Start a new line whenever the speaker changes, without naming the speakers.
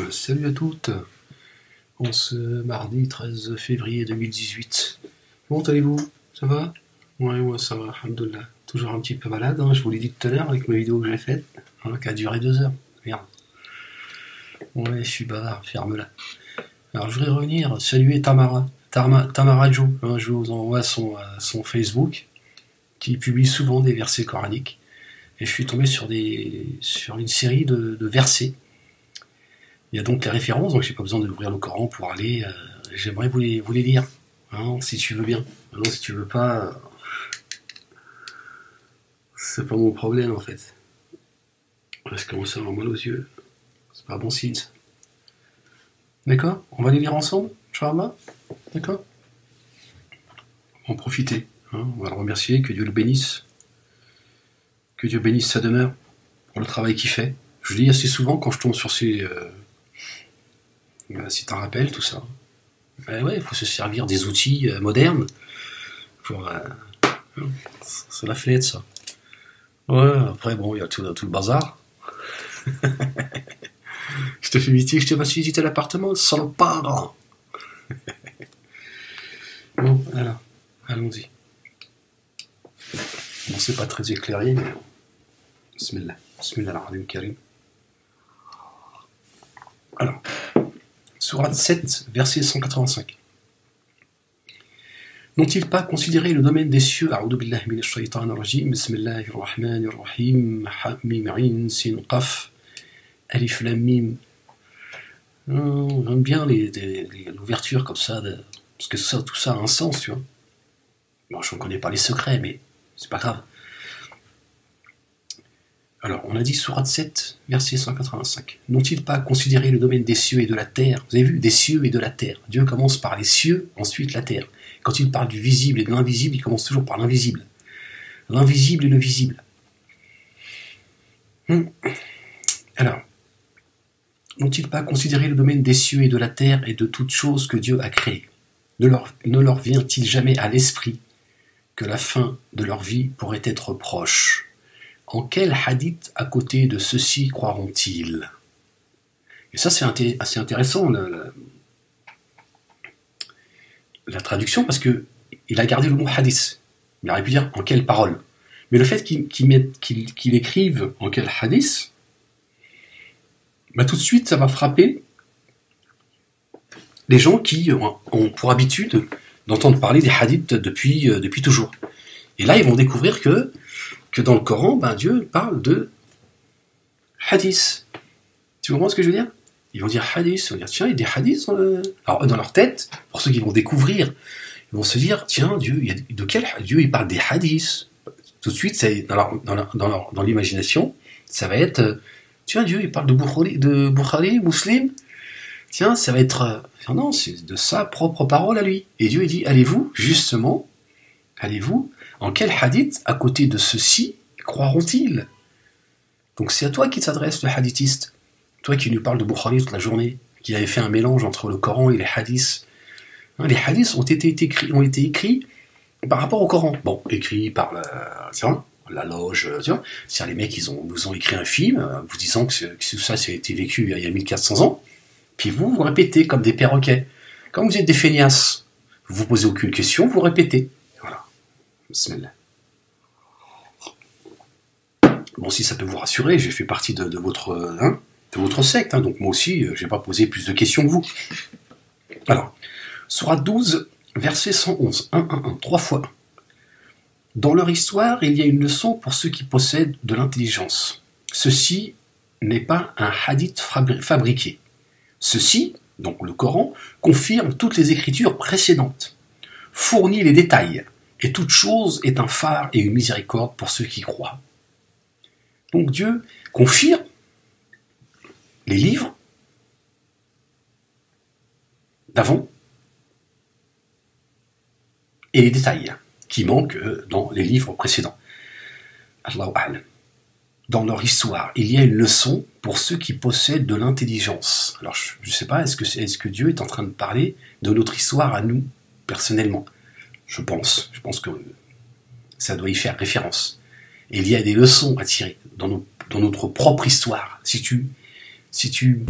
Salut à toutes, en ce mardi 13 février 2018. Comment allez-vous? Ça va? Ouais, moi ça va, alhamdoulilah. Toujours un petit peu malade, hein, je vous l'ai dit tout à l'heure avec ma vidéo que j'ai faite, hein, qui a duré 2 heures. Merde. Ouais, je suis bavard, ferme-la. Alors je voudrais revenir, saluer Tamara Jo, hein, je vous envoie son Facebook, qui publie souvent des versets coraniques. Et je suis tombé sur une série de versets. Il y a donc les références, donc j'ai pas besoin d'ouvrir le Coran pour aller. J'aimerais vous les lire, hein, si tu veux bien. Non, si tu veux pas, c'est pas mon problème en fait. Je commence à avoir mal aux yeux. C'est pas un bon signe. D'accord? On va les lire ensemble, Inch'Allah? D'accord? On va en profiter. Hein, on va le remercier, que Dieu le bénisse. Que Dieu bénisse sa demeure pour le travail qu'il fait. Je le dis assez souvent quand je tombe sur ces. Si t'en rappelles, tout ça. Ouais, il faut se servir des outils modernes pour. C'est la flette, ça. Ouais, après, bon, il y a tout le bazar. Je te fais visiter, je te vais visiter l'appartement, salopard. Bon, alors, allons-y. Bon, c'est pas très éclairé, mais. Bismillah. Bismillah ar-Rahman Karim. Alors, Sourate 7, verset 185. N'ont-ils pas considéré le domaine des cieux? A'udhu billahi minash shaytanir rajim. Bismillahir rahmanir rahim. Ha mim ayn sin qaf. Alif lam mim. J'aime bien l'ouverture comme ça, parce que tout ça a un sens, tu vois. Bon, je ne connais pas les secrets, mais c'est pas grave. Alors, on a dit Sourate 7, verset 185. N'ont-ils pas considéré le domaine des cieux et de la terre? Vous avez vu, des cieux et de la terre. Dieu commence par les cieux, ensuite la terre. Quand il parle du visible et de l'invisible, il commence toujours par l'invisible. L'invisible et le visible. Alors, n'ont-ils pas considéré le domaine des cieux et de la terre et de toutes choses que Dieu a créées? Ne leur vient-il jamais à l'esprit que la fin de leur vie pourrait être proche? En quel hadith à côté de ceci croiront-ils? Et ça, c'est assez intéressant, la traduction, parce que il a gardé le mot hadith. Il aurait pu dire en quelle parole. Mais le fait qu'il écrive en quel hadith, bah, tout de suite, ça va frapper les gens qui ont pour habitude d'entendre parler des hadiths depuis toujours. Et là, ils vont découvrir que dans le Coran, ben, Dieu parle de hadith. Tu comprends ce que je veux dire? Ils vont dire hadith, ils vont dire tiens, il y a des hadiths Alors, dans leur tête, pour ceux qui vont découvrir, ils vont se dire tiens, Dieu, de quel Dieu il parle des hadiths? Tout de suite, dans l'imagination, ça va être tiens, Dieu il parle de Bukhari, Muslim. Tiens, ça va être non, c'est de sa propre parole à lui. Et Dieu il dit allez-vous, justement, en quel hadith, à côté de ceci, croiront-ils? Donc c'est à toi qui s'adresse le hadithiste. Toi qui nous parles de Bukhari toute la journée, qui avait fait un mélange entre le Coran et les hadiths. Hein, les hadiths ont été écrits par rapport au Coran. Bon, écrits par la loge, c'est-à-dire les mecs, nous ont écrit un film, vous disant que tout ça a été vécu il y a 1400 ans, puis vous répétez comme des perroquets. Quand vous êtes des feignasses, vous vous posez aucune question, vous répétez. Bismillah. Bon, si ça peut vous rassurer, j'ai fait partie de votre secte, hein, donc moi aussi, je n'ai pas posé plus de questions que vous. Alors, Sourate 12, verset 111, 3 fois. Dans leur histoire, il y a une leçon pour ceux qui possèdent de l'intelligence. Ceci n'est pas un hadith fabriqué. Ceci, donc le Coran, confirme toutes les écritures précédentes, fournit les détails, et toute chose est un phare et une miséricorde pour ceux qui croient. Donc Dieu confirme les livres d'avant et les détails qui manquent dans les livres précédents. Allahu A'lam. Dans leur histoire, il y a une leçon pour ceux qui possèdent de l'intelligence. Alors je ne sais pas, est-ce que Dieu est en train de parler de notre histoire à nous, personnellement? Je pense que ça doit y faire référence. Et il y a des leçons à tirer dans notre propre histoire. Si tu